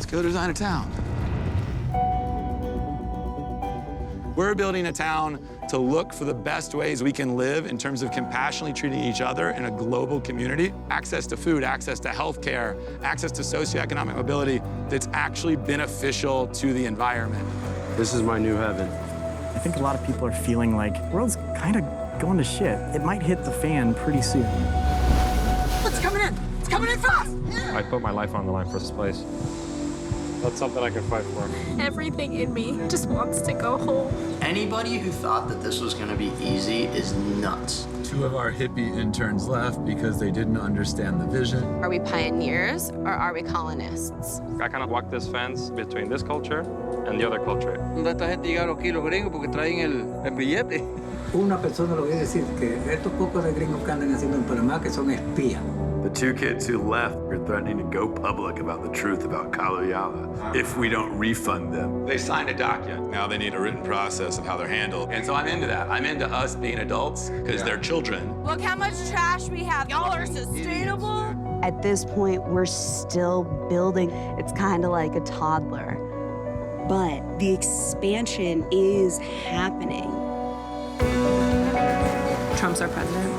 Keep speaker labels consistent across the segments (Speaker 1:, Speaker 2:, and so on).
Speaker 1: go design a town. We're building a town to look for the best ways we can live in terms of compassionately treating each other in a global community. Access to food, access to healthcare, access to socioeconomic mobility that's actually beneficial to the environment.
Speaker 2: This is my new heaven.
Speaker 3: I think a lot of people are feeling like the world's kind of going to shit. It might hit the fan pretty soon.
Speaker 4: It's coming in! It's coming in fast!
Speaker 2: I put my life on the line for this place. That's something I can fight for.
Speaker 5: Everything in me just wants to go home.
Speaker 6: Anybody who thought that this was going to be easy is nuts.
Speaker 1: 2 of our hippie interns left because they didn't understand the vision.
Speaker 7: Are we pioneers or are we colonists?
Speaker 2: I kind of walk this fence between this culture and the other culture.
Speaker 8: Esta gente llegaron aquí los gringos porque traen el billete.
Speaker 9: Una persona lo voy a decir que estos pocos de gringos que andan haciendo en Panamá que son espías.
Speaker 10: The 2 kids who left are threatening to go public about the truth about Kaluuya if we don't refund them.
Speaker 1: They signed a document. Now they need a written process of how they're handled. And so I'm into that. I'm into us being adults because they're children.
Speaker 5: Look how much trash we have. Y'all are sustainable.
Speaker 11: At this point, we're still building. It's kind of like a toddler. But the expansion is happening.
Speaker 5: Trump's our president.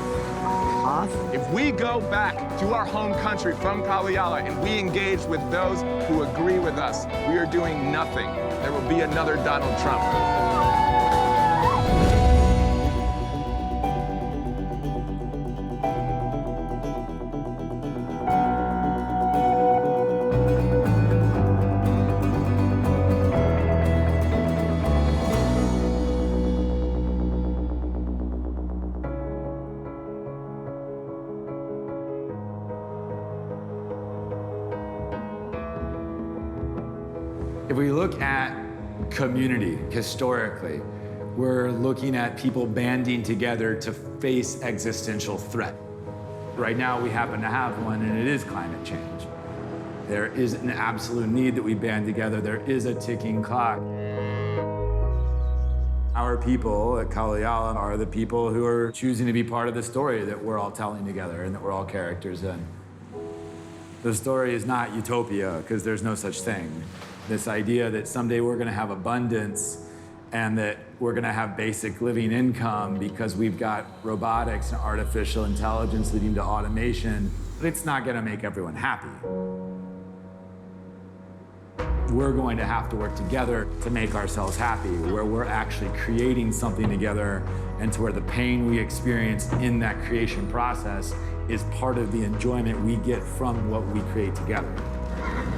Speaker 12: If we go back to our home country from Kaluuya and we engage with those who agree with us, we are doing nothing. There will be another Donald Trump.
Speaker 1: If we look at community historically, we're looking at people banding together to face existential threat. Right now, we happen to have one, and it is climate change. There is an absolute need that we band together. There is a ticking clock. Our people at Kaluuya are the people who are choosing to be part of the story that we're all telling together and that we're all characters in. The story is not utopia, because there's no such thing. This idea that someday we're gonna have abundance and that we're gonna have basic living income because we've got robotics and artificial intelligence leading to automation, but it's not gonna make everyone happy. We're going to have to work together to make ourselves happy, where we're actually creating something together and to where the pain we experience in that creation process is part of the enjoyment we get from what we create together.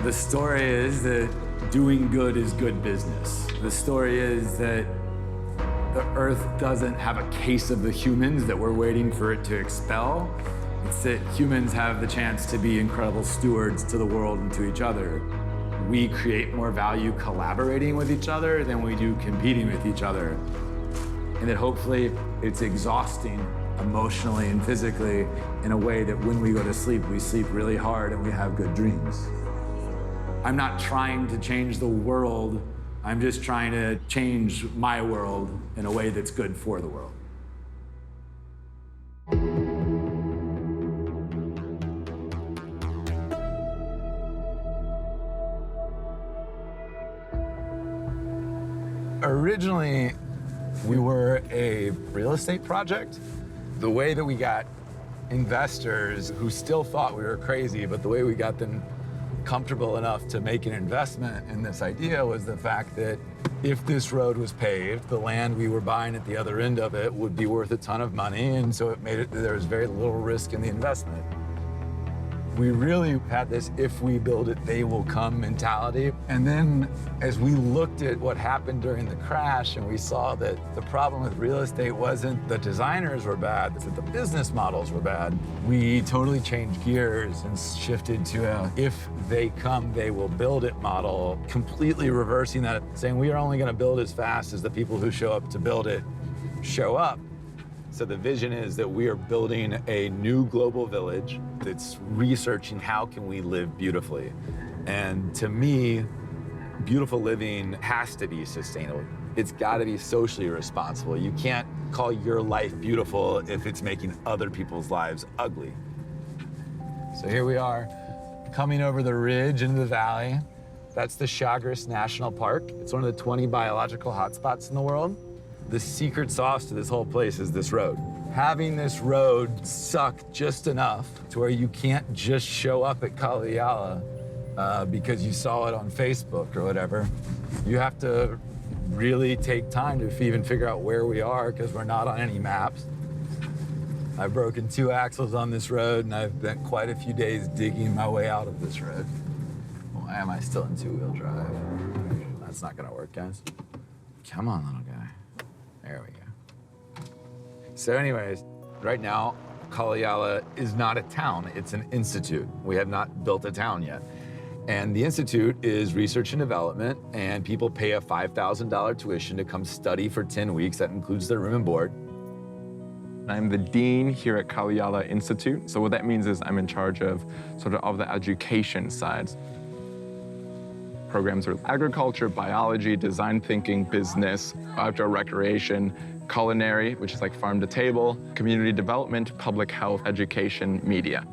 Speaker 1: The story is that doing good is good business. The story is that the Earth doesn't have a case of the humans that we're waiting for it to expel. It's that humans have the chance to be incredible stewards to the world and to each other. We create more value collaborating with each other than we do competing with each other. And that hopefully it's exhausting emotionally and physically in a way that when we go to sleep, we sleep really hard and we have good dreams. I'm not trying to change the world. I'm just trying to change my world in a way that's good for the world. Originally, we were a real estate project. The way that we got investors who still thought we were crazy, but the way we got them comfortable enough to make an investment in this idea was the fact that if this road was paved, the land we were buying at the other end of it would be worth a ton of money, and so it made it there was very little risk in the investment. We really had this if we build it, they will come mentality. And then as we looked at what happened during the crash and we saw that the problem with real estate wasn't the designers were bad, it's that the business models were bad, we totally changed gears and shifted to a if they come, they will build it model, completely reversing that, saying we are only gonna build as fast as the people who show up to build it show up. So the vision is that we are building a new global village that's researching how can we live beautifully. And to me, beautiful living has to be sustainable. It's gotta be socially responsible. You can't call your life beautiful if it's making other people's lives ugly. So here we are, coming over the ridge into the valley. That's the Chagres National Park. It's one of the 20 biological hotspots in the world. The secret sauce to this whole place is this road. Having this road suck just enough to where you can't just show up at Kaliyala because you saw it on Facebook or whatever. You have to really take time to even figure out where we are because we're not on any maps. I've broken 2 axles on this road, and I've spent quite a few days digging my way out of this road. Why am I still in 2-wheel drive? That's not gonna work, guys. Come on, little guy. There we go. So anyways, right now, Kaliyala is not a town, it's an institute. We have not built a town yet. And the institute is research and development, and people pay a $5,000 tuition to come study for 10 weeks. That includes their room and board.
Speaker 13: I'm the dean here at Kaliyala Institute. So what that means is I'm in charge of sort of the education sides. Programs are agriculture, biology, design thinking, business, outdoor recreation, culinary, which is like farm to table, community development, public health, education, media.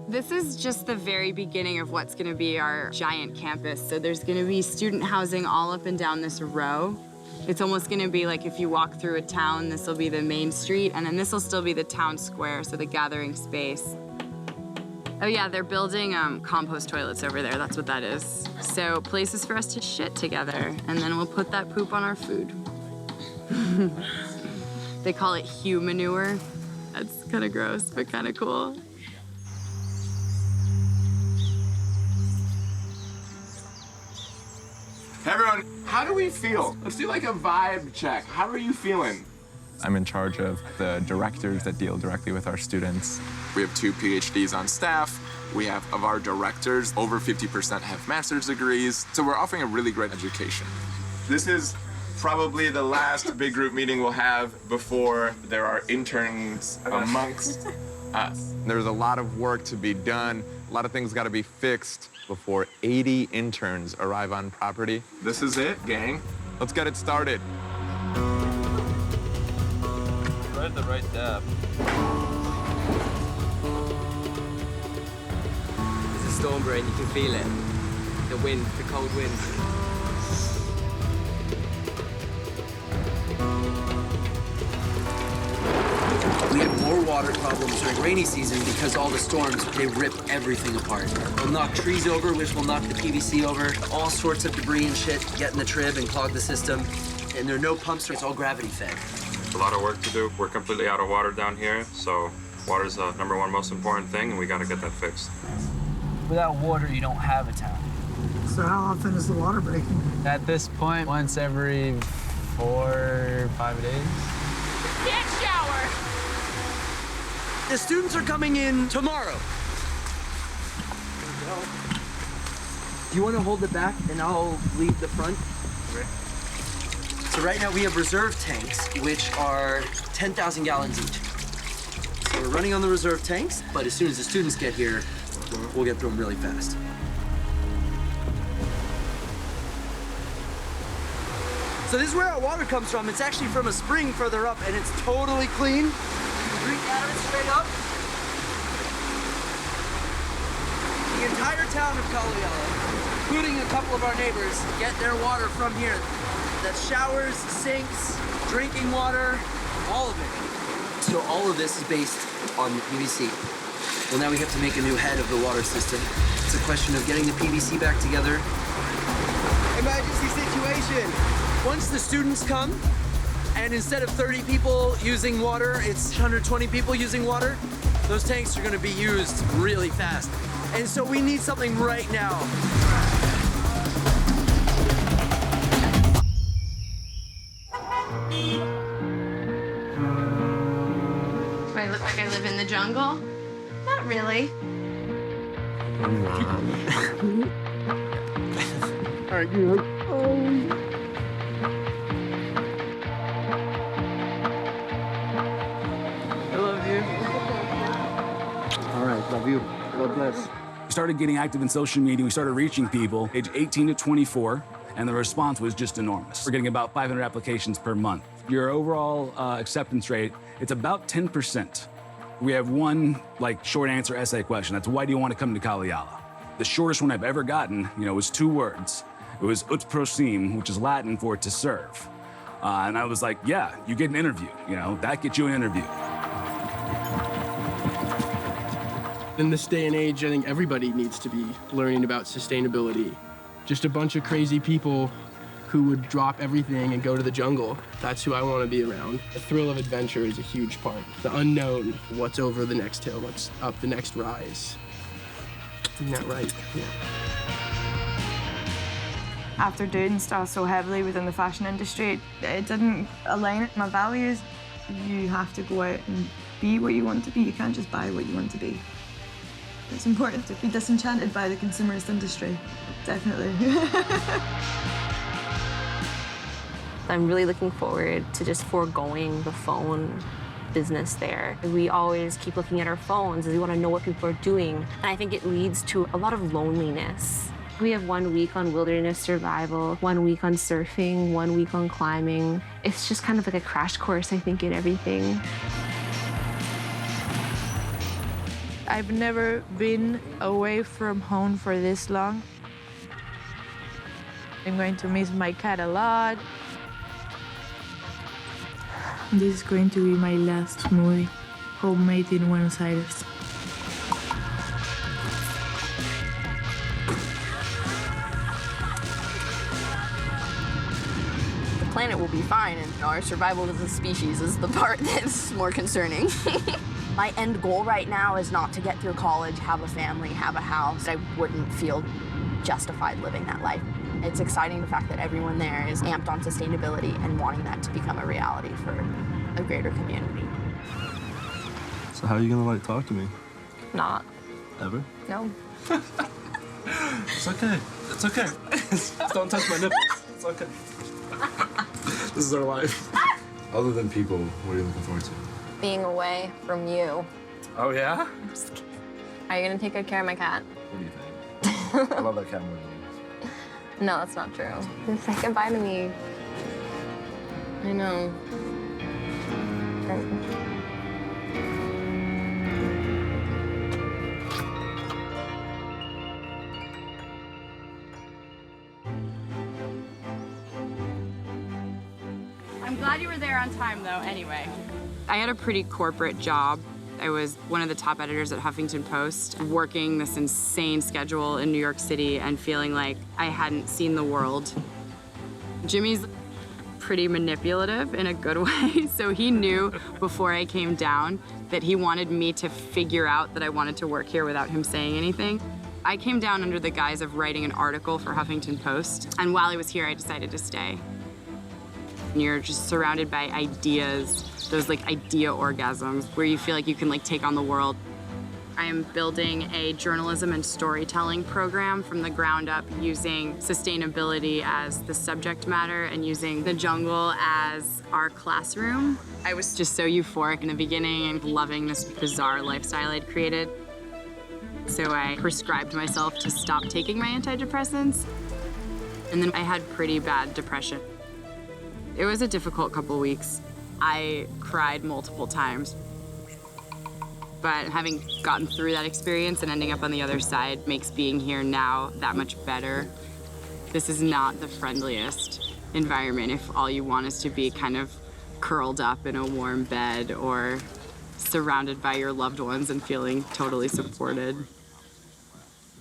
Speaker 14: This is just the very beginning of what's gonna be our giant campus. So there's gonna be student housing all up and down this row. It's almost gonna be like if you walk through a town, this will be the main street, and then this will still be the town square, so the gathering space. Oh yeah, they're building compost toilets over there, that's what that is. So places for us to shit together, and then we'll put that poop on our food. They call it hue manure. That's kind of gross, but kind of cool.
Speaker 12: Hey everyone, how do we feel? Let's do like a vibe check. How are you feeling?
Speaker 13: I'm in charge of the directors that deal directly with our students.
Speaker 12: We have 2 PhDs on staff. We have, of our directors, over 50% have master's degrees. So we're offering a really great education. This is probably the last big group meeting we'll have before there are interns amongst us.
Speaker 15: There's a lot of work to be done. A lot of things got to be fixed before 80 interns arrive on property.
Speaker 12: This is it, gang.
Speaker 15: Let's get it started.
Speaker 2: Right at the right depth.
Speaker 16: It's a storm brain, you can feel it. The wind, the cold wind.
Speaker 17: We have more water problems during rainy season because all the storms, they rip everything apart. They'll knock trees over, which will knock the PVC over. All sorts of debris and shit get in the trib and clog the system. And there are no pumps, so it's all gravity fed.
Speaker 2: A lot of work to do. We're completely out of water down here, so water's the #1 most important thing, and we gotta get that fixed.
Speaker 18: Without water, you don't have a town.
Speaker 4: So how often is the water breaking?
Speaker 18: At this point, once every 4 or 5 days.
Speaker 5: Can't shower.
Speaker 17: The students are coming in tomorrow. Do you want to hold it back and I'll leave the front? Okay. So right now we have reserve tanks, which are 10,000 gallons each. So we're running on the reserve tanks, but as soon as the students get here, we'll get through them really fast. So this is where our water comes from. It's actually from a spring further up, and it's totally clean. Drink out of it straight up. The entire town of Kaliyala, including a couple of our neighbors, get their water from here. That's showers, sinks, drinking water, all of it. So all of this is based on PVC. Well, now we have to make a new head of the water system. It's a question of getting the PVC back together. Emergency situation. Once the students come, and instead of 30 people using water, it's 120 people using water, those tanks are gonna be used really fast. And so we need something right now.
Speaker 7: Do I look like I live in the jungle? Not really.
Speaker 4: All right, good.
Speaker 18: I love you.
Speaker 9: All right, love you. God bless.
Speaker 19: We started getting active in social media. We started reaching people age 18 to 24, and the response was just enormous. We're getting about 500 applications per month. Your overall acceptance rate, it's about 10%. We have one short answer essay question. That's why do you want to come to Kaliyala? The shortest one I've ever gotten, was 2 words. It was ut prosim, which is Latin for to serve. And I was like, yeah, you get an interview. That gets you an interview.
Speaker 20: In this day and age, I think everybody needs to be learning about sustainability. Just a bunch of crazy people who would drop everything and go to the jungle. That's who I want to be around. The thrill of adventure is a huge part. The unknown, what's over the next hill, what's up the next rise. Isn't that right? Yeah.
Speaker 21: After doing stuff so heavily within the fashion industry, it didn't align with my values. You have to go out and be what you want to be. You can't just buy what you want to be. It's important to be disenchanted by the consumerist industry, definitely.
Speaker 22: I'm really looking forward to just foregoing the phone business there. We always keep looking at our phones as we want to know what people are doing. And I think it leads to a lot of loneliness. We have 1 week on wilderness survival, 1 week on surfing, 1 week on climbing. It's just kind of like a crash course, I think, in everything.
Speaker 23: I've never been away from home for this long. I'm going to miss my cat a lot. This is going to be my last smoothie, homemade in Buenos Aires.
Speaker 24: The planet will be fine, and our survival as a species is the part that's more concerning. My end goal right now is not to get through college, have a family, have a house. I wouldn't feel justified living that life. It's exciting the fact that everyone there is amped on sustainability and wanting that to become a reality for a greater community.
Speaker 25: So how are you gonna talk to me?
Speaker 22: Not.
Speaker 25: Ever?
Speaker 22: No.
Speaker 25: It's okay. It's okay. Don't touch my nipples. It's okay. This is our life. Other than people, what are you looking forward to?
Speaker 22: Being away from you.
Speaker 25: Oh, yeah?
Speaker 22: I'm just kidding. Are you gonna take good care of my cat?
Speaker 25: What do you think? I love that cat more than you.
Speaker 22: No, that's not true. Say goodbye to me. I know.
Speaker 14: I'm glad you were there on time, though, anyway. I had a pretty corporate job. I was one of the top editors at Huffington Post, working this insane schedule in New York City and feeling like I hadn't seen the world. Jimmy's pretty manipulative in a good way, so he knew before I came down that he wanted me to figure out that I wanted to work here without him saying anything. I came down under the guise of writing an article for Huffington Post, and while I was here, I decided to stay. And you're just surrounded by ideas, those idea orgasms where you feel like you can take on the world. I am building a journalism and storytelling program from the ground up using sustainability as the subject matter and using the jungle as our classroom. I was just so euphoric in the beginning and loving this bizarre lifestyle I'd created. So I prescribed myself to stop taking my antidepressants. And then I had pretty bad depression. It was a difficult couple weeks. I cried multiple times. But having gotten through that experience and ending up on the other side makes being here now that much better. This is not the friendliest environment if all you want is to be kind of curled up in a warm bed or surrounded by your loved ones and feeling totally supported.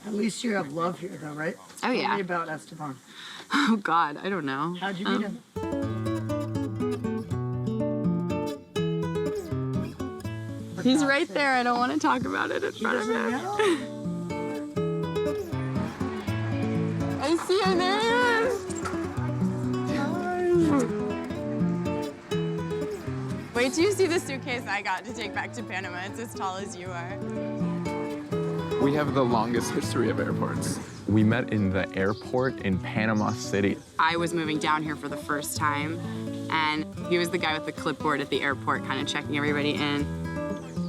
Speaker 4: At least you have love here, though, right?
Speaker 14: Oh, yeah.
Speaker 4: Tell me about Esteban.
Speaker 14: Oh, God, I don't know.
Speaker 4: How'd you meet him?
Speaker 14: He's right there. I don't want to talk about it in front of him. I see him. There he is. Wait till you see the suitcase I got to take back to Panama. It's as tall as you are.
Speaker 13: We have the longest history of airports. We met in the airport in Panama City.
Speaker 14: I was moving down here for the first time, and he was the guy with the clipboard at the airport kind of checking everybody in.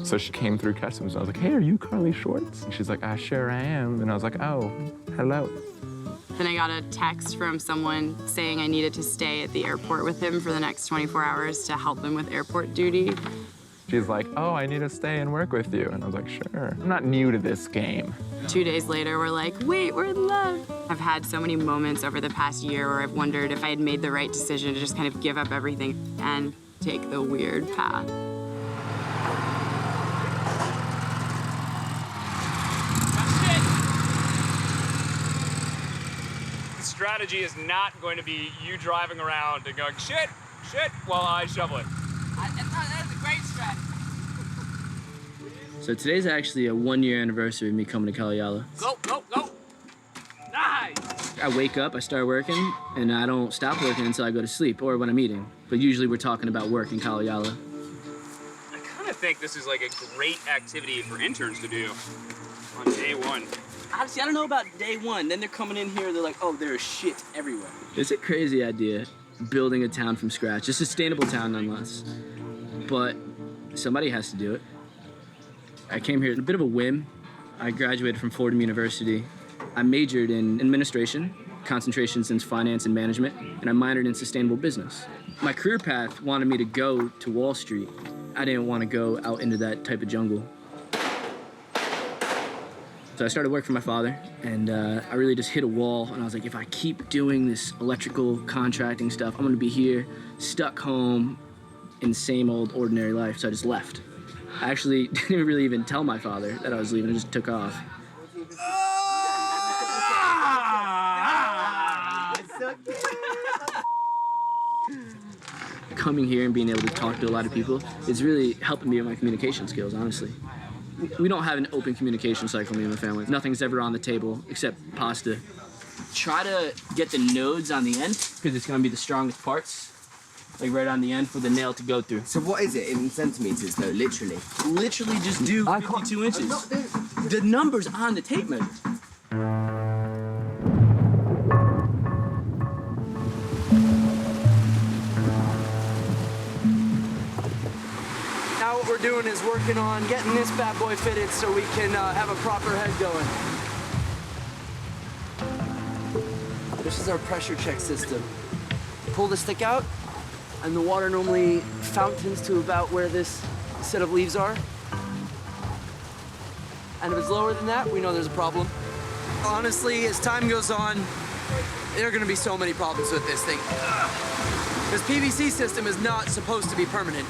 Speaker 13: So she came through customs, and I was like, hey, are you Carly Schwartz? And she's like, I sure am. And I was like, oh, hello.
Speaker 14: Then I got a text from someone saying I needed to stay at the airport with him for the next 24 hours to help him with airport duty.
Speaker 13: She's like, oh, I need to stay and work with you. And I was like, sure. I'm not new to this game.
Speaker 14: 2 days later, we're like, wait, we're in love. I've had so many moments over the past year where I've wondered if I had made the right decision to just kind of give up everything and take the weird path.
Speaker 3: The strategy is not going to be you driving around and going, shit, while I shovel it.
Speaker 17: That's a great strategy.
Speaker 6: So today's actually a 1-year anniversary of me coming to Kaliyala.
Speaker 17: Go, go, go. Nice.
Speaker 6: I wake up, I start working, and I don't stop working until I go to sleep or when I'm eating. But usually we're talking about work in Kaliyala.
Speaker 3: I kind of think this is like a great activity for interns to do on day one.
Speaker 17: Honestly, I don't know about day one. Then they're coming in here, they're like, oh, there's shit everywhere.
Speaker 6: It's a crazy idea, building a town from scratch. A sustainable town, nonetheless. But somebody has to do it. I came here a bit of a whim. I graduated from Fordham University. I majored in administration, concentrations in finance and management, and I minored in sustainable business. My career path wanted me to go to Wall Street. I didn't want to go out into that type of jungle. So I started work for my father, and I really just hit a wall, and I was like, if I keep doing this electrical contracting stuff, I'm gonna be here, stuck home in the same old ordinary life, so I just left. I actually didn't really even tell my father that I was leaving, I just took off. Coming here and being able to talk to a lot of people is really helping me with my communication skills, honestly. We don't have an open communication cycle, me and my family. Nothing's ever on the table except pasta. Try to get the nodes on the end, because it's gonna be the strongest parts. Like right on the end for the nail to go through.
Speaker 16: So what is it in centimeters though, literally?
Speaker 6: Literally just do 52 inches. The number's on the tape measure.
Speaker 17: Now what we're doing is working on getting this bad boy fitted so we can have a proper head going. This is our pressure check system. Pull the stick out, and the water normally fountains to about where this set of leaves are. And if it's lower than that, we know there's a problem. Honestly, as time goes on, there are gonna be so many problems with this thing. This PVC system is not supposed to be permanent.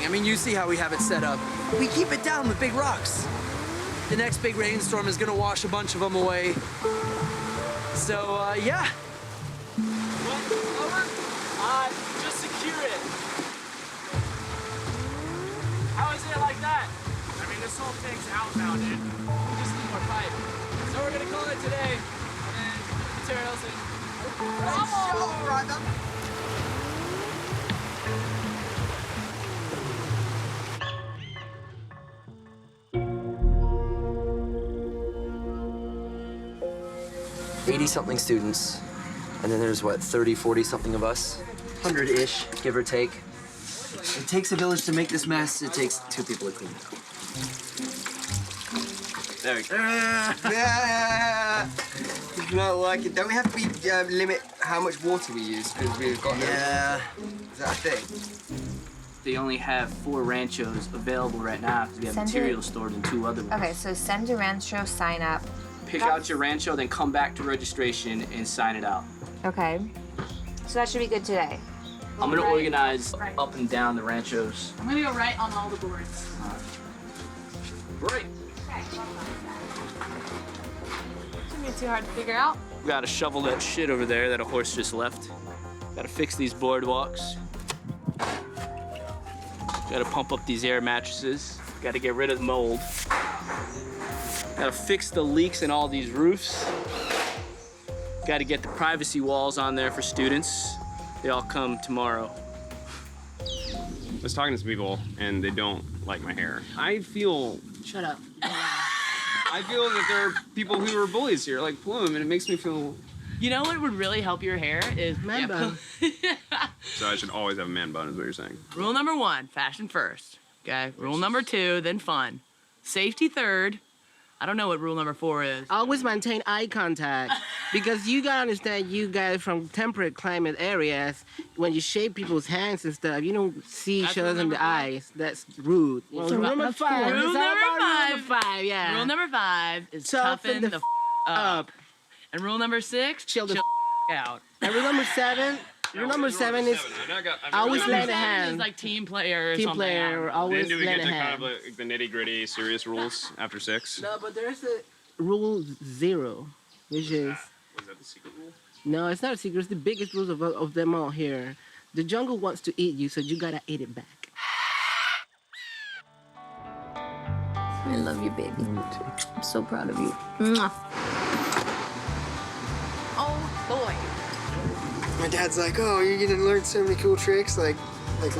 Speaker 17: I mean, you see how we have it set up. We keep it down with big rocks. The next big rainstorm is gonna wash a bunch of them away. So, yeah. Just secure it.
Speaker 3: How is it like that? I mean, this whole thing's outbound, dude.
Speaker 17: We just need more pipe. So we're gonna call it today, and materials and... Right up.
Speaker 16: $80-something students, and then there's what, 30, 40-something of us? 100-ish, give or take. It takes a village to make this mess. It takes 2 people to clean it up. There we go.
Speaker 8: It's not working. Don't we have to limit how much water we use because we've got no water? Is that a thing?
Speaker 6: They only have 4 ranchos available right now because we have material stored in 2 other ones.
Speaker 10: Okay, so send a rancho, sign up.
Speaker 6: Pick out your rancho, then come back to registration and sign it out.
Speaker 10: Okay. So that should be good today.
Speaker 6: I'm gonna organize up and down the ranchos.
Speaker 14: I'm gonna go right on all the boards.
Speaker 6: Great.
Speaker 14: Shouldn't be too hard to figure out.
Speaker 6: Gotta shovel that shit over there that a horse just left. Gotta fix these boardwalks. Gotta pump up these air mattresses. Gotta get rid of the mold. Gotta fix the leaks in all these roofs. Gotta get the privacy walls on there for students. They all come tomorrow.
Speaker 3: I was talking to some people, and they don't like my hair. I feel...
Speaker 6: Shut up.
Speaker 3: I feel that there are people who are bullies here, like Plume, and it makes me feel...
Speaker 17: You know what would really help your hair is man bun.
Speaker 3: So I should always have a man bun, is what you're saying.
Speaker 17: Rule number 1, fashion first. Okay. Rule number 2, then fun. Safety third.
Speaker 1: I don't know what rule number 4 is.
Speaker 17: Always maintain eye contact. Because you gotta understand, you guys from temperate climate areas, when you shake people's hands and stuff, you don't see each other in the eyes. That's rude. Well, rule number 5.
Speaker 1: Rule number 5.
Speaker 17: Yeah.
Speaker 1: Rule number 5 is
Speaker 17: Toughen
Speaker 1: toughen
Speaker 17: the
Speaker 1: the up. And rule number 6,
Speaker 17: chill the
Speaker 1: out.
Speaker 17: And rule number 7. Rule number 7 is always lend a hand.
Speaker 1: Is like team player or
Speaker 17: Team
Speaker 1: something.
Speaker 17: player, always
Speaker 3: Then do we
Speaker 17: lend
Speaker 3: get
Speaker 17: a
Speaker 3: to kind
Speaker 17: hand.
Speaker 3: of like the nitty-gritty serious rules after 6?
Speaker 17: No, but there's a rule 0, which is...
Speaker 3: Was that the secret rule?
Speaker 17: No, it's not a secret. It's the biggest rules of them all here. The jungle wants to eat you, so you gotta eat it back.
Speaker 24: I love you, baby. I'm so proud of you. Mwah.
Speaker 7: Oh, boy.
Speaker 8: My dad's like, oh, you're gonna learn so many cool tricks, like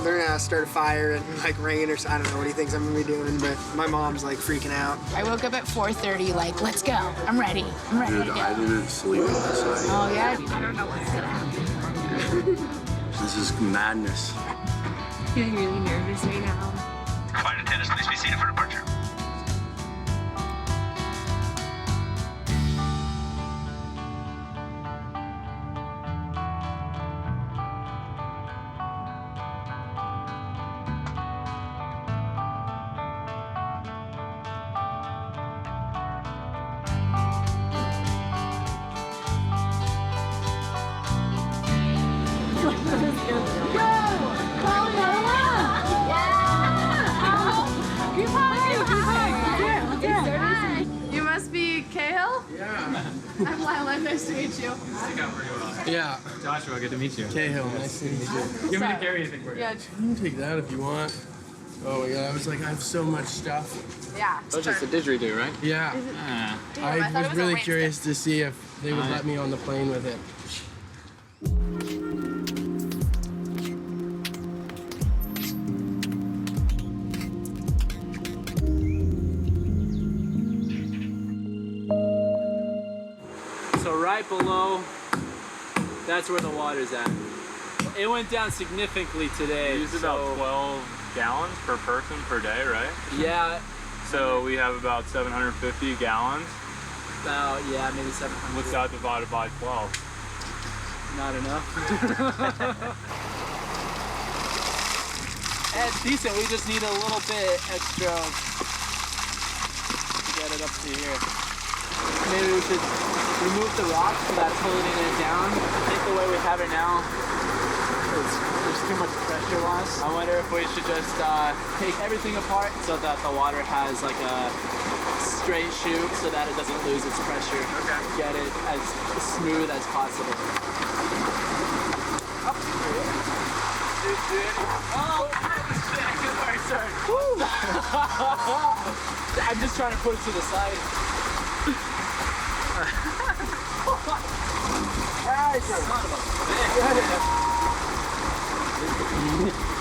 Speaker 8: learn how to start a fire and like rain or I don't know what he thinks I'm gonna be doing, but my mom's like freaking out.
Speaker 5: I woke up at 4:30, like, let's go. I'm ready. I'm ready to go.
Speaker 2: I didn't sleep last night.
Speaker 5: Oh, yeah? I don't know what's gonna happen.
Speaker 2: This is madness.
Speaker 22: Feeling really nervous right now.
Speaker 11: Flight attendants, please be seated for departure.
Speaker 14: You must be Cahill?
Speaker 20: Yeah.
Speaker 14: I'm Lila. Nice to meet you.
Speaker 20: Yeah.
Speaker 1: Joshua, good to meet you.
Speaker 20: Cahill, nice to meet you.
Speaker 1: Give me the carry anything for you.
Speaker 14: Yeah.
Speaker 20: You can take that if you want. Oh my god, I was like, I have so much stuff.
Speaker 14: Yeah.
Speaker 1: That's just a didgeridoo, right?
Speaker 20: Yeah.
Speaker 1: Ah.
Speaker 14: Damn, I thought
Speaker 20: I
Speaker 14: it
Speaker 20: was
Speaker 14: was a
Speaker 20: really
Speaker 14: rain
Speaker 20: curious to see if they would let me on the plane with it.
Speaker 6: So right below, that's where the water's at. It went down significantly today.
Speaker 3: We use about 12 gallons per person per day, right?
Speaker 6: Yeah.
Speaker 3: So we have about 750 gallons.
Speaker 6: About, yeah, maybe 700.
Speaker 3: What's that divided by 12?
Speaker 6: Not enough. It's decent, we just need a little bit extra to get it up to here. Maybe we should remove the rocks that's holding it down. I think the way we have it now, there's too much pressure loss. I wonder if we should just take everything apart so that the water has like a straight chute so that it doesn't lose its pressure. Okay. Get it as smooth as possible. Sorry. I'm just trying to put it to the side.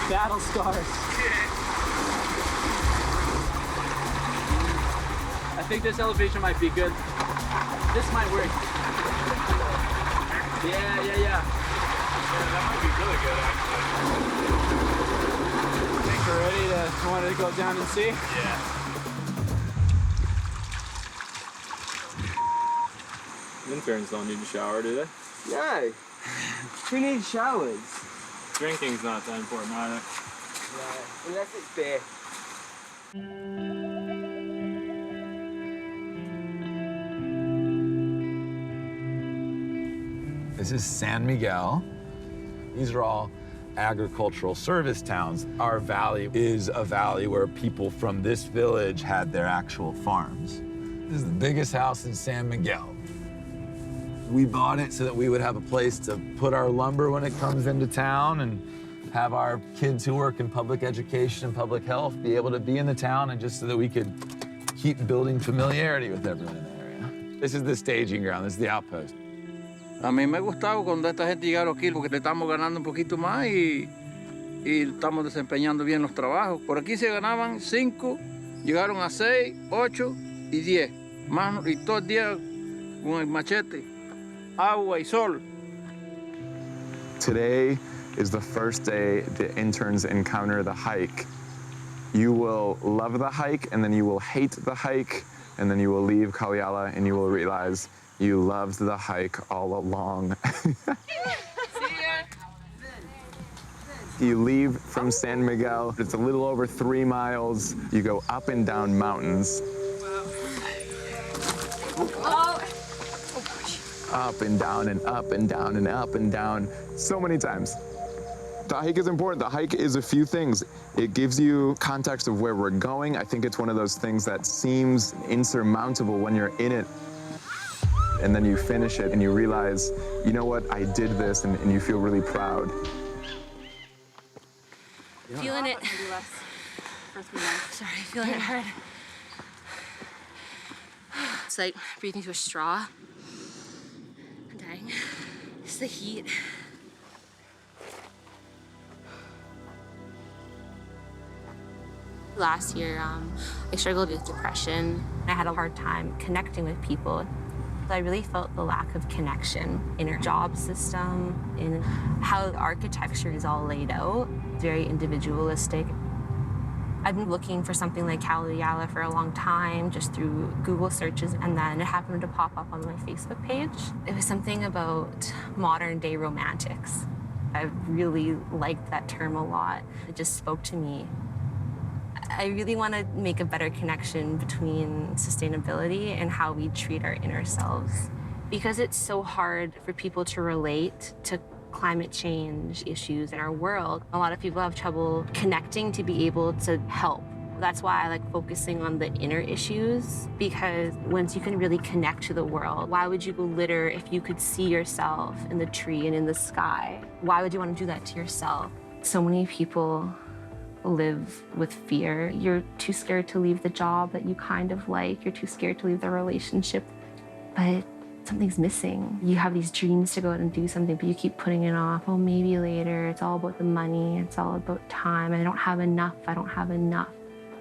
Speaker 6: Battle scars. I think this elevation might be good. This might work. Yeah.
Speaker 3: Yeah, that might be really good, actually.
Speaker 6: I think we're ready to want to go down and see.
Speaker 3: Yeah. Interns don't need to shower, do they?
Speaker 8: No. Who needs showers?
Speaker 3: Drinking's not that important either.
Speaker 8: Right. Unless it's beer.
Speaker 13: This is San Miguel. These are all agricultural service towns. Our valley is a valley where people from this village had their actual farms. This is the biggest house in San Miguel. We bought it so that we would have a place to put our lumber when it comes into town and have our kids who work in public education and public health be able to be in the town, and just so that we could keep building familiarity with everyone in the area. This is the staging ground, this is the outpost.
Speaker 12: A mí me ha gustado cuando esta gente llegaron aquí porque le estamos ganando un poquito más y estamos desempeñando bien los trabajos. Por aquí se ganaban 5, llegaron a 6, 8 y 10. Más, y todo el día con el machete, agua y sol.
Speaker 13: Today is the first day the interns encounter the hike. You will love the hike and then you will hate the hike and then you will leave Kaliala and you will realize you loved the hike all along. You leave from San Miguel. It's a little over 3 miles. You go up and down mountains. Up and down and up and down and up and down so many times. The hike is important. The hike is a few things. It gives you context of where we're going. I think it's one of those things that seems insurmountable when you're in it. And then you finish it and you realize, you know what, I did this, and you feel really proud.
Speaker 22: Feeling it. Sorry, feeling it hard. It's like breathing through a straw. I'm dying. It's the heat. Last year, I struggled with depression. I had a hard time connecting with people. I really felt the lack of connection in our job system, in how the architecture is all laid out. It's very individualistic. I've been looking for something like Kaliala for a long time, just through Google searches, and then it happened to pop up on my Facebook page. It was something about modern-day romantics. I really liked that term a lot. It just spoke to me. I really want to make a better connection between sustainability and how we treat our inner selves. Because it's so hard for people to relate to climate change issues in our world, a lot of people have trouble connecting to be able to help. That's why I like focusing on the inner issues, because once you can really connect to the world, why would you go litter if you could see yourself in the tree and in the sky? Why would you want to do that to yourself? So many people live with fear. You're too scared to leave the job that you kind of like. You're too scared to leave the relationship, but something's missing. You have these dreams to go out and do something, but you keep putting it off. Oh, maybe later. It's all about the money. It's all about time. I don't have enough. I don't have enough.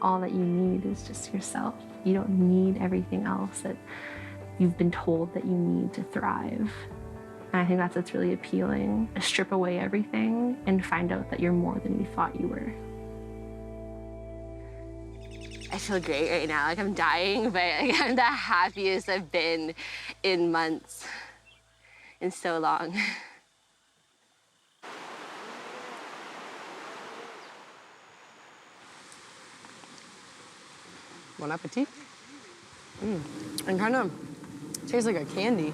Speaker 22: All that you need is just yourself. You don't need everything else that you've been told that you need to thrive. And I think that's what's really appealing. Strip away everything and find out that you're more than you thought you were. I feel great right now. Like I'm dying, but like, I'm the happiest I've been in months, in so long.
Speaker 9: Bon appetit. And kind of tastes like a candy.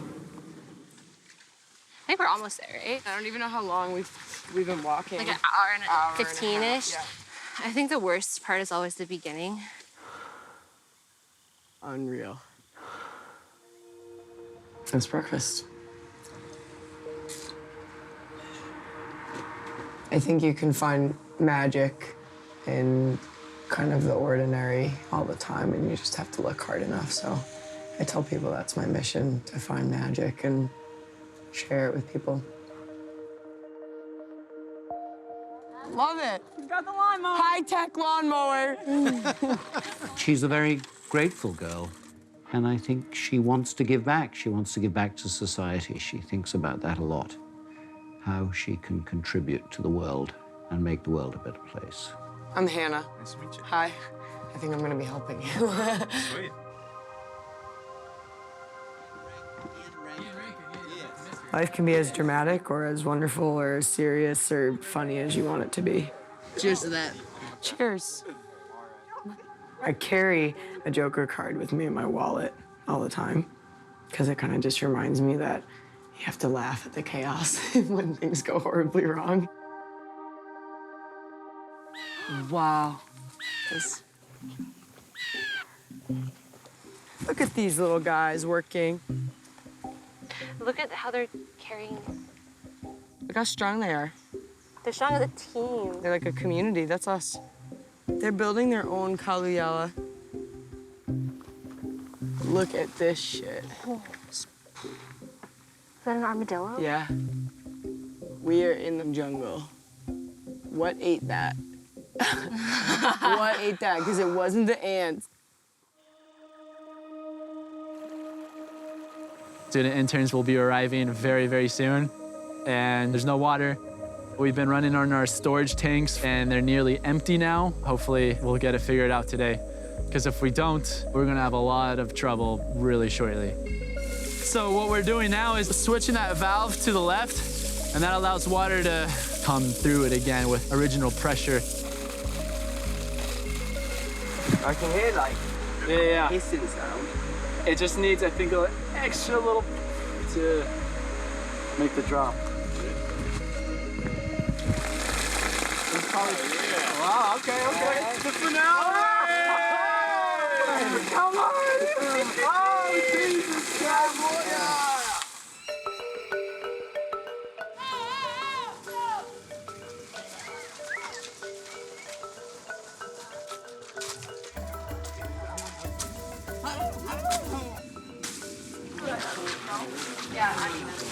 Speaker 22: I think we're almost there, right?
Speaker 9: I don't even know how long we've been walking.
Speaker 22: Like an hour and
Speaker 9: Hour
Speaker 22: 15-ish.
Speaker 9: Yeah.
Speaker 22: I think the worst part is always the beginning.
Speaker 9: Unreal. It's breakfast. I think you can find magic in kind of the ordinary all the time, and you just have to look hard enough. So I tell people that's my mission, to find magic and share it with people. Love it. You've got the lawnmower. High-tech lawnmower.
Speaker 15: She's a very grateful girl, and I think she wants to give back. She wants to give back to society. She thinks about that a lot, how she can contribute to the world and make the world a better place.
Speaker 9: I'm Hannah.
Speaker 25: Nice to meet you.
Speaker 9: Hi. I think I'm gonna be helping you.
Speaker 25: Sweet.
Speaker 9: Life can be as dramatic or as wonderful or as serious or funny as you want it to be.
Speaker 17: Cheers to that.
Speaker 9: Cheers. I carry a Joker card with me in my wallet all the time because it kind of just reminds me that you have to laugh at the chaos when things go horribly wrong. Wow. Look at these little guys working.
Speaker 22: Look at how they're carrying.
Speaker 9: Look how strong they are.
Speaker 22: They're strong as a team.
Speaker 9: They're like a community. That's us. They're building their own Kaliala. Look at this shit.
Speaker 22: Is that an armadillo?
Speaker 9: Yeah. We are in the jungle. What ate that? What ate that? Because it wasn't the ants.
Speaker 6: Student interns will be arriving very, very soon, and there's no water. We've been running on our storage tanks, and they're nearly empty now. Hopefully, we'll get it figured out today.
Speaker 4: because if we don't, we're gonna have a lot of trouble really shortly. So what we're doing now is switching that valve to the left, and that allows water to come through it again with original pressure.
Speaker 17: I can hear like hissing sound.
Speaker 6: It just needs, I think, an extra little to make the drop.
Speaker 17: Wow, okay. Good for now. Come on! Oh, Jesus Christ!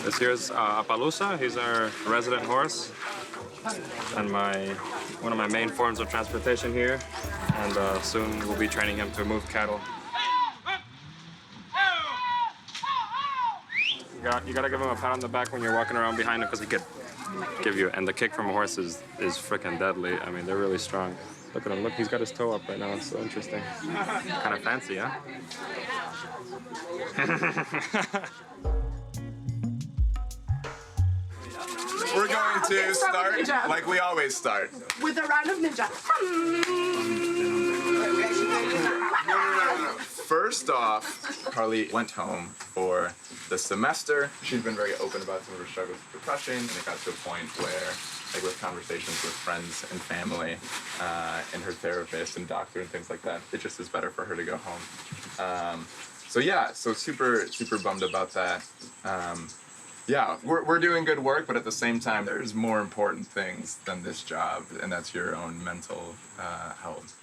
Speaker 3: This here's Appaloosa. He's our resident horse, and one of my main forms of transportation here. And soon we'll be training him to move cattle. You gotta give him a pat on the back when you're walking around behind him, because he could give you. And the kick from a horse is freaking deadly. I mean, they're really strong. Look at him. Look, he's got his toe up right now. It's so interesting. Kind of fancy, huh?
Speaker 18: We're going to start like we always start.
Speaker 24: With a round of ninja.
Speaker 18: No. First off, Carly went home for the semester. She's been very open about some of her struggles with depression, and it got to a point where, like with conversations with friends and family, and her therapist and doctor and things like that, it just is better for her to go home. So super bummed about that. Yeah, we're doing good work, but at the same time, there's more important things than this job, and that's your own mental health.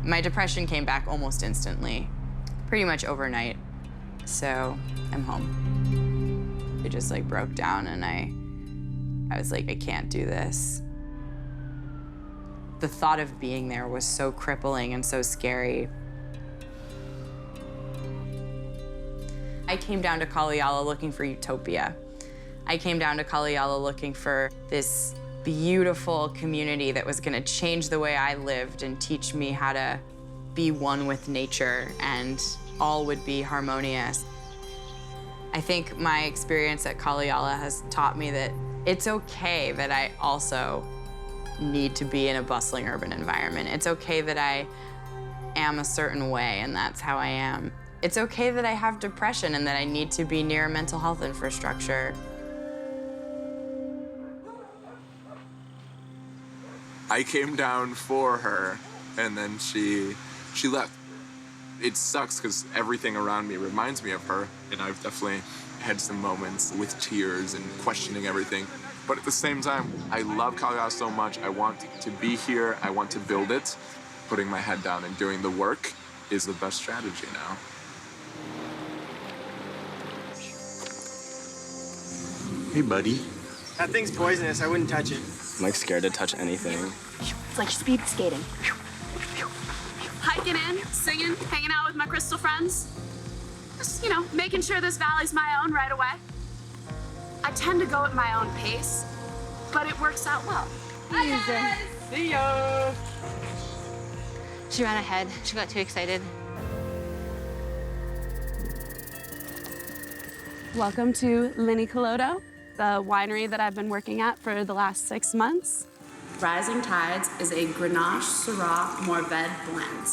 Speaker 14: My depression came back almost instantly, pretty much overnight. So I'm home. It just like broke down, and I was like, I can't do this. The thought of being there was so crippling and so scary. I came down to Kaliala looking for utopia. I came down to Kaliala looking for this beautiful community that was gonna change the way I lived and teach me how to be one with nature, and all would be harmonious. I think my experience at Kaliala has taught me that it's okay that I also need to be in a bustling urban environment. It's okay that I am a certain way, and that's how I am. It's okay that I have depression and that I need to be near a mental health infrastructure.
Speaker 18: I came down for her, and then she left. It sucks because everything around me reminds me of her, and I've definitely had some moments with tears and questioning everything. But at the same time, I love Kaliala so much. I want to be here. I want to build it. Putting my head down and doing the work is the best strategy now.
Speaker 8: Hey, buddy. That thing's poisonous. I wouldn't touch it.
Speaker 19: I'm like scared to touch anything.
Speaker 24: It's like speed skating.
Speaker 21: Hiking in, singing, hanging out with my crystal friends. Just, making sure this valley's my own right away. I tend to go at my own pace, but it works out well.
Speaker 22: Hi, guys.
Speaker 17: See ya!
Speaker 22: She ran ahead. She got too excited.
Speaker 21: Welcome to Untitled, the winery that I've been working at for the last 6 months. Rising Tides is a Grenache, Syrah, Mourvedre blend.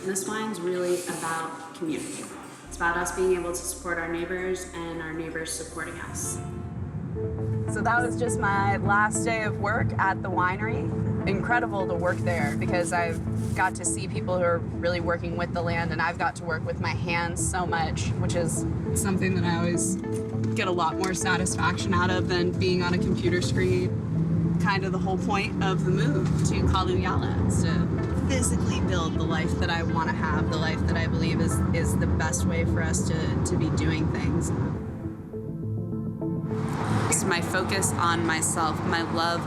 Speaker 21: And this wine's really about community. It's about us being able to support our neighbors and our neighbors supporting us.
Speaker 14: So that was just my last day of work at the winery. Incredible to work there because I've got to see people who are really working with the land, and I've got to work with my hands so much, which is something that I always get a lot more satisfaction out of than being on a computer screen. Kind of the whole point of the move to Kaliala is to physically build the life that I want to have, the life that I believe is the best way for us to be doing things. It's my focus on myself, my love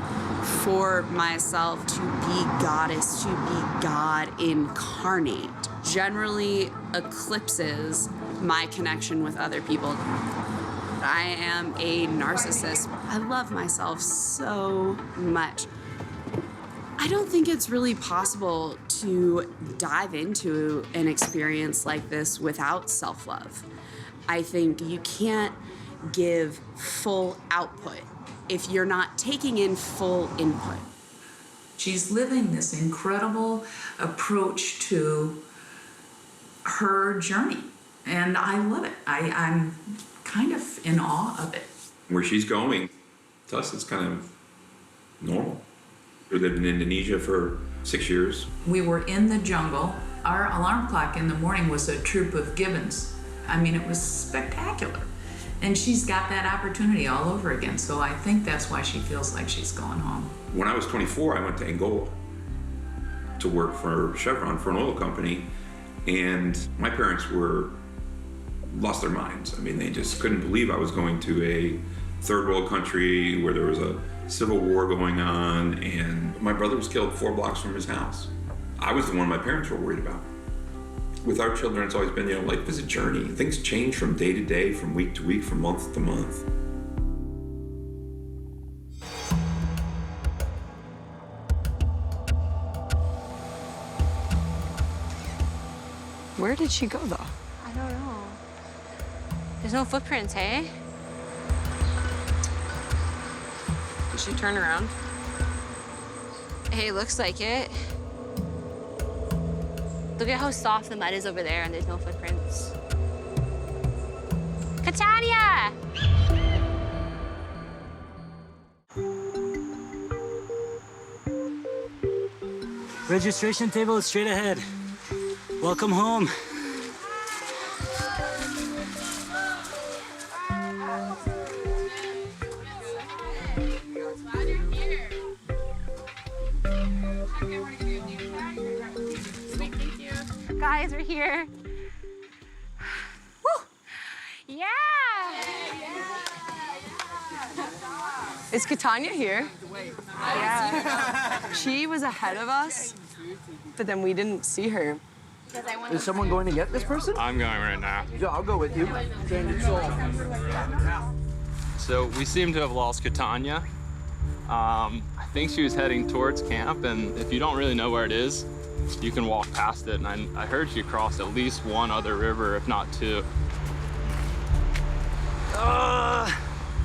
Speaker 14: for myself to be goddess, to be God incarnate, generally eclipses my connection with other people.
Speaker 21: I am a narcissist. I love myself so much. I don't think it's really possible to dive into an experience like this without self-love. I think you can't give full output if you're not taking in full input.
Speaker 5: She's living this incredible approach to her journey, and I love it. I'm kind of in awe of it.
Speaker 7: Where she's going, to us, it's kind of normal. We lived in Indonesia for 6 years.
Speaker 5: We were in the jungle. Our alarm clock in the morning was a troop of gibbons. I mean, it was spectacular. And she's got that opportunity all over again, so I think that's why she feels like she's going home.
Speaker 7: When I was 24, I went to Angola to work for Chevron, for an oil company, and my parents lost their minds. I mean, they just couldn't believe I was going to a third world country where there was a civil war going on, and my brother was killed 4 blocks from his house. I was the one my parents were worried about. With our children, it's always been, life is a journey. Things change from day to day, from week to week, from month to month.
Speaker 22: Where did she go, though? I don't know. There's no footprints, hey? Did she turn around? Hey, looks like it. Look at how soft the mud is over there, and there's no footprints. Catania!
Speaker 10: Registration table is straight ahead. Welcome home.
Speaker 22: Guys, we're here. Woo! Yeah!
Speaker 16: Is Catania here? Yeah. She was ahead of us, but then we didn't see her.
Speaker 17: Is someone going to get this person?
Speaker 3: I'm going right now.
Speaker 17: Yeah, I'll go with you.
Speaker 3: So we seem to have lost Catania. I think she was heading towards camp, and if you don't really know where it is, you can walk past it. And I heard she crossed at least one other river, if not 2.
Speaker 17: All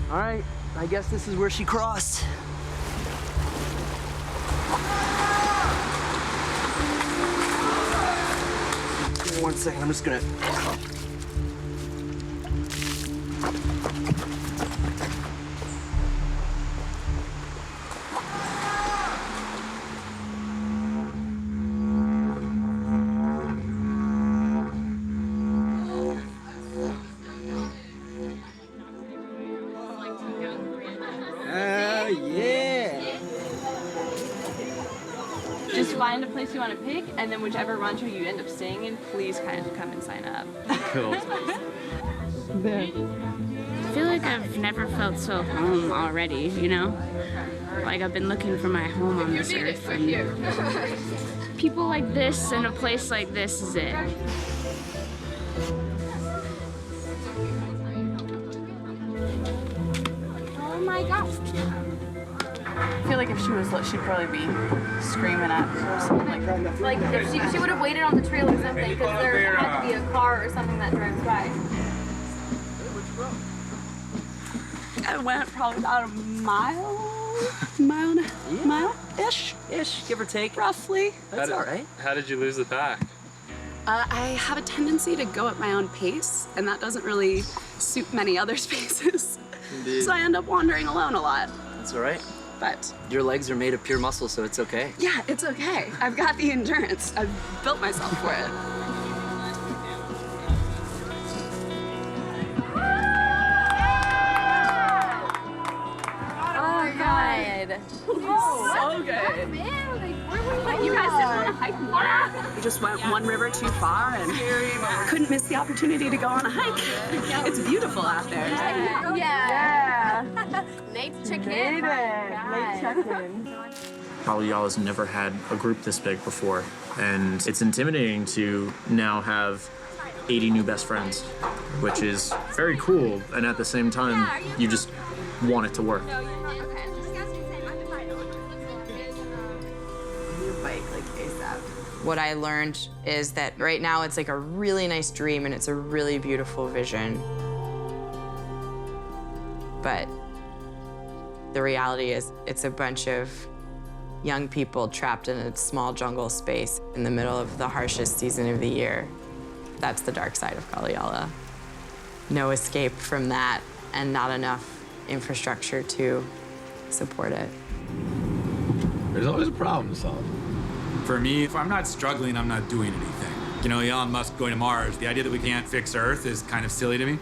Speaker 17: right, I guess this is where she crossed. Give me 1 second, I'm just gonna...
Speaker 21: Just find a place you want to pick, and then whichever rancho you end up staying in, please kind of come and sign up.
Speaker 3: Cool.
Speaker 21: I feel like I've never felt so home already, you know? Like I've been looking for my home on this earth. And people like this and a place like this is it.
Speaker 22: Oh my gosh.
Speaker 16: I feel like if she was lit, she'd probably be screaming at her or something
Speaker 22: Like if she would have waited on the trail or something, because there had to be a car or something that drives by.
Speaker 21: I went probably about a mile-ish,
Speaker 17: give or take.
Speaker 21: roughly.
Speaker 17: That's all right.
Speaker 3: How did you lose the pack?
Speaker 21: I have a tendency to go at my own pace, and that doesn't really suit many other spaces.
Speaker 17: Indeed.
Speaker 21: So I end up wandering alone a lot.
Speaker 17: That's all right.
Speaker 21: But
Speaker 17: Your legs are made of pure muscle, so it's okay.
Speaker 21: yeah, it's okay. I've got the endurance. I've built myself for it.
Speaker 22: Oh my god.
Speaker 21: So good. You guys didn't want to hike more? We just went one river too far and couldn't miss the opportunity to go on a hike. It's beautiful out there.
Speaker 22: Yeah. Nate's chicken.
Speaker 16: Late check-in.
Speaker 23: Probably y'all has never had a group this big before, and it's intimidating to now have
Speaker 1: 80 new best friends, which is very cool, and at the same time, you just want it to work.
Speaker 14: What I learned is that right now it's like a really nice dream and it's a really beautiful vision. But the reality is it's a bunch of young people trapped in a small jungle space in the middle of the harshest season of the year. That's the dark side of Kaliyala. No escape from that and not enough infrastructure to support it.
Speaker 13: There's always a problem to solve.
Speaker 2: For me, if I'm not struggling, I'm not doing anything. You know, Elon Musk going to Mars, the idea that we can't fix Earth is kind of silly to me.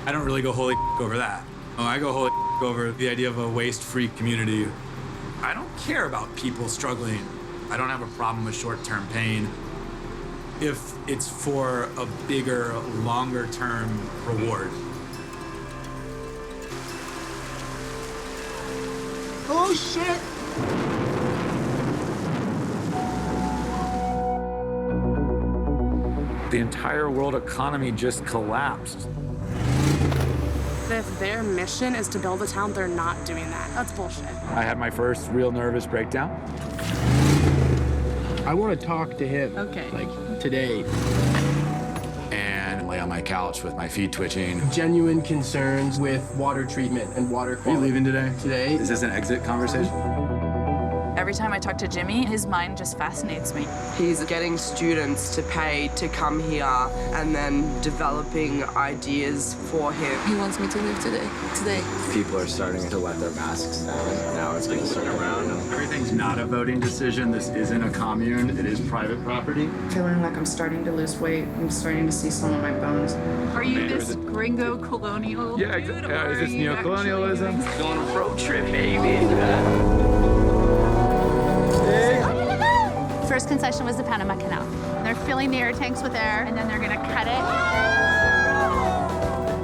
Speaker 2: I don't really go holy over that. I go holy over the idea of a waste-free community. I don't care about people struggling. I don't have a problem with short-term pain if it's for a bigger, longer-term reward.
Speaker 17: Oh, shit!
Speaker 2: The entire world economy just collapsed.
Speaker 11: If their mission is to build a town, they're not doing that. That's bullshit.
Speaker 2: I had my first real nervous breakdown.
Speaker 12: I want to talk to him.
Speaker 11: Okay.
Speaker 12: Like, today.
Speaker 2: And lay on my couch with my feet twitching.
Speaker 12: Genuine concerns with water treatment and water quality.
Speaker 2: Are you leaving today?
Speaker 12: Today.
Speaker 2: Is this an exit conversation?
Speaker 20: Every time I talk to Jimmy, his mind just fascinates me.
Speaker 16: He's getting students to pay to come here and then developing ideas for him.
Speaker 20: He wants me to live today.
Speaker 19: People are starting to let their masks down. Now it's going to turn around.
Speaker 2: Everything's not a voting decision. This isn't a commune. It is private property.
Speaker 5: Feeling like I'm starting to lose weight. I'm starting to see some of my bones.
Speaker 20: Are you this gringo colonial dude?
Speaker 2: Is this neo-colonialism?
Speaker 20: Go on a road trip, baby.
Speaker 26: First concession was the Panama Canal. They're filling the air tanks with air, and then they're gonna cut it.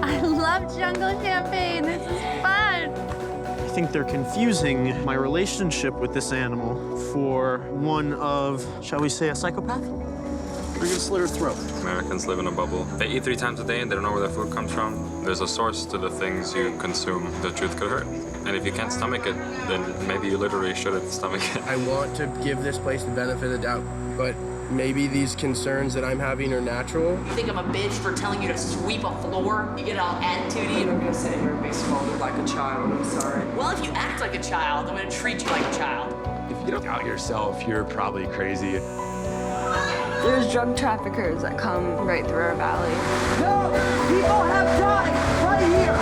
Speaker 26: I love jungle champagne. This is fun.
Speaker 27: I think they're confusing my relationship with this animal for one of, shall we say, a psychopath? We're gonna slit her throat.
Speaker 3: Americans live in a bubble. They eat 3 times a day and they don't know where their food comes from. There's a source to the things you consume. The truth could hurt. And if you can't stomach it, then maybe you literally shouldn't stomach it.
Speaker 12: I want to give this place the benefit of the doubt, but maybe these concerns that I'm having are natural.
Speaker 20: You think I'm a bitch for telling you to sweep a floor? You get all attitude-y?
Speaker 16: I'm gonna sit here and be swallowed like a child. I'm sorry.
Speaker 20: Well, if you act like a child, I'm gonna treat you like a child.
Speaker 2: If you don't doubt yourself, you're probably crazy.
Speaker 16: There's drug traffickers that come right through our valley.
Speaker 17: No! People have died right here!